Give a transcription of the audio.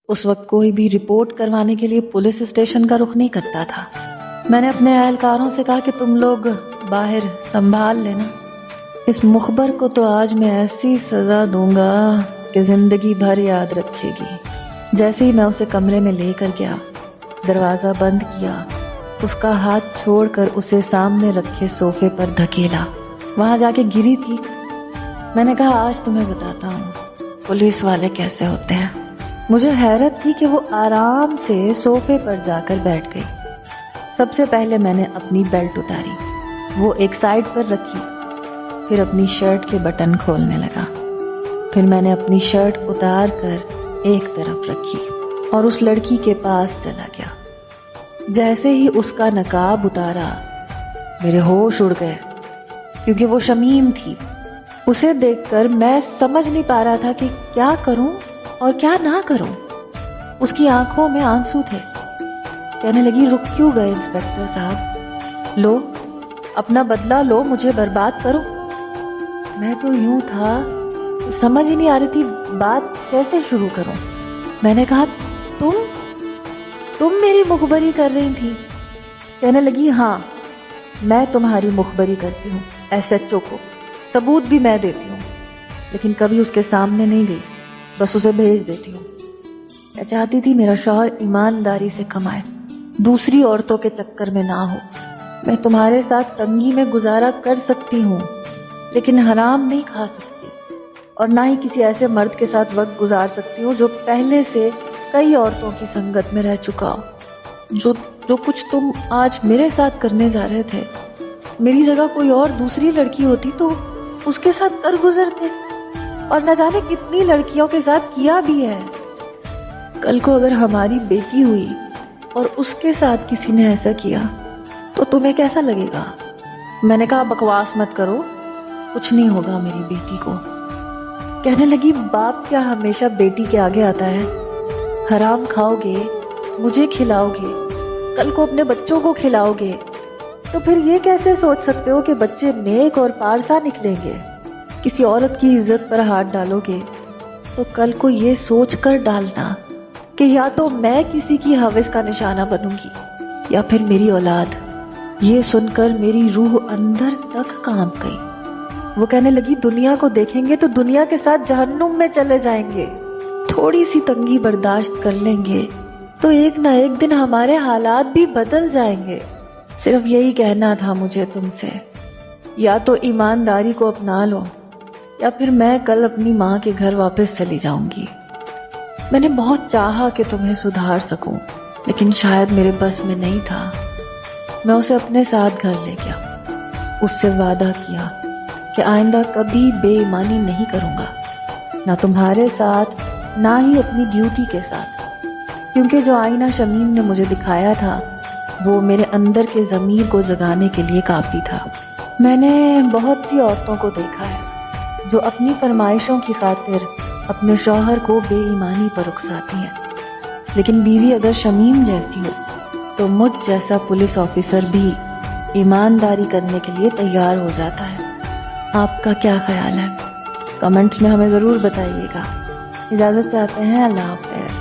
اس وقت کوئی بھی رپورٹ کروانے کے لیے پولیس اسٹیشن کا رخ نہیں کرتا تھا۔ میں نے اپنے اہلکاروں سے کہا کہ تم لوگ باہر سنبھال لینا، اس مخبر کو تو آج میں ایسی سزا دوں گا کہ زندگی بھر یاد رکھے گی۔ جیسے ہی میں اسے کمرے میں لے کر گیا، دروازہ بند کیا، اس کا ہاتھ چھوڑ کر اسے سامنے رکھے صوفے پر دھکیلا۔ وہاں جا کے گری تھی۔ میں نے کہا آج تمہیں بتاتا ہوں پولیس والے کیسے ہوتے ہیں۔ مجھے حیرت تھی کہ وہ آرام سے صوفے پر جا کر بیٹھ گئی۔ سب سے پہلے میں نے اپنی بیلٹ اتاری، وہ ایک سائیڈ پر رکھی، پھر اپنی شرٹ کے بٹن کھولنے لگا، پھر میں نے اپنی شرٹ اتار کر ایک طرف رکھی اور اس لڑکی کے پاس چلا گیا۔ جیسے ہی اس کا نقاب اتارا میرے ہوش اڑ گئے، کیونکہ وہ شمیم تھی۔ اسے دیکھ کر میں سمجھ نہیں پا رہا تھا کہ کیا کروں اور کیا نہ کروں۔ اس کی آنکھوں میں آنسو تھے۔ کہنے لگی رک کیوں گئے انسپکٹر صاحب، لو اپنا بدلہ لو، مجھے برباد کرو۔ میں تو یوں تھا، سمجھ ہی نہیں آ رہی تھی بات کیسے شروع کروں۔ میں نے کہا تم میری مخبری کر رہی تھی؟ کہنے لگی ہاں میں تمہاری مخبری کرتی ہوں، ایس ایچ او کو ثبوت بھی میں دیتی ہوں، لیکن کبھی اس کے سامنے نہیں گئی، بس اسے بھیج دیتی ہوں۔ میں چاہتی تھی میرا شوہر ایمانداری سے کمائے، دوسری عورتوں کے چکر میں نہ ہو۔ میں تمہارے ساتھ تنگی میں گزارا کر سکتی ہوں، لیکن حرام نہیں کھا سکتی، اور نہ ہی کسی ایسے مرد کے ساتھ وقت گزار سکتی ہوں جو پہلے سے کئی عورتوں کی سنگت میں رہ چکا ہو۔ جو کچھ تم آج میرے ساتھ کرنے جا رہے تھے، میری جگہ کوئی اور دوسری لڑکی ہوتی تو اس کے ساتھ کر گزرتے، اور نہ جانے کتنی لڑکیوں کے ساتھ کیا بھی ہے۔ کل کو اگر ہماری بیٹی ہوئی اور اس کے ساتھ کسی نے ایسا کیا تو تمہیں کیسا لگے گا؟ میں نے کہا بکواس مت کرو، کچھ نہیں ہوگا میری بیٹی کو۔ کہنے لگی باپ کیا ہمیشہ بیٹی کے آگے آتا ہے؟ حرام کھاؤ گے، مجھے کھلاؤ گے، کل کو اپنے بچوں کو کھلاؤ گے، تو پھر یہ کیسے سوچ سکتے ہو کہ بچے نیک اور پارسا نکلیں گے؟ کسی عورت کی عزت پر ہاتھ ڈالو گے تو کل کو یہ سوچ کر ڈالنا کہ یا تو میں کسی کی ہوس کا نشانہ بنوں گی یا پھر میری اولاد۔ یہ سن کر میری روح اندر تک کانپ گئی۔ وہ کہنے لگی دنیا کو دیکھیں گے تو دنیا کے ساتھ جہنم میں چلے جائیں گے، تھوڑی سی تنگی برداشت کر لیں گے تو ایک نہ ایک دن ہمارے حالات بھی بدل جائیں گے۔ صرف یہی کہنا تھا مجھے تم سے، یا تو ایمانداری کو اپنا لو یا پھر میں کل اپنی ماں کے گھر واپس چلی جاؤں گی۔ میں نے بہت چاہا کہ تمہیں سدھار سکوں، لیکن شاید میرے بس میں نہیں تھا۔ میں اسے اپنے ساتھ گھر لے گیا، اس سے وعدہ کیا کہ آئندہ کبھی بے ایمانی نہیں کروں گا، نہ تمہارے ساتھ نہ ہی اپنی ڈیوٹی کے ساتھ، کیونکہ جو آئینہ شمیم نے مجھے دکھایا تھا وہ میرے اندر کے ضمیر کو جگانے کے لیے کافی تھا۔ میں نے بہت سی عورتوں کو دیکھا ہے جو اپنی فرمائشوں کی خاطر اپنے شوہر کو بے ایمانی پر اکساتی ہیں، لیکن بیوی اگر شمیم جیسی ہو تو مجھ جیسا پولیس آفیسر بھی ایمانداری کرنے کے لیے تیار ہو جاتا ہے۔ آپ کا کیا خیال ہے؟ کمنٹس میں ہمیں ضرور بتائیے گا۔ اجازت چاہتے ہیں، اللہ حافظ۔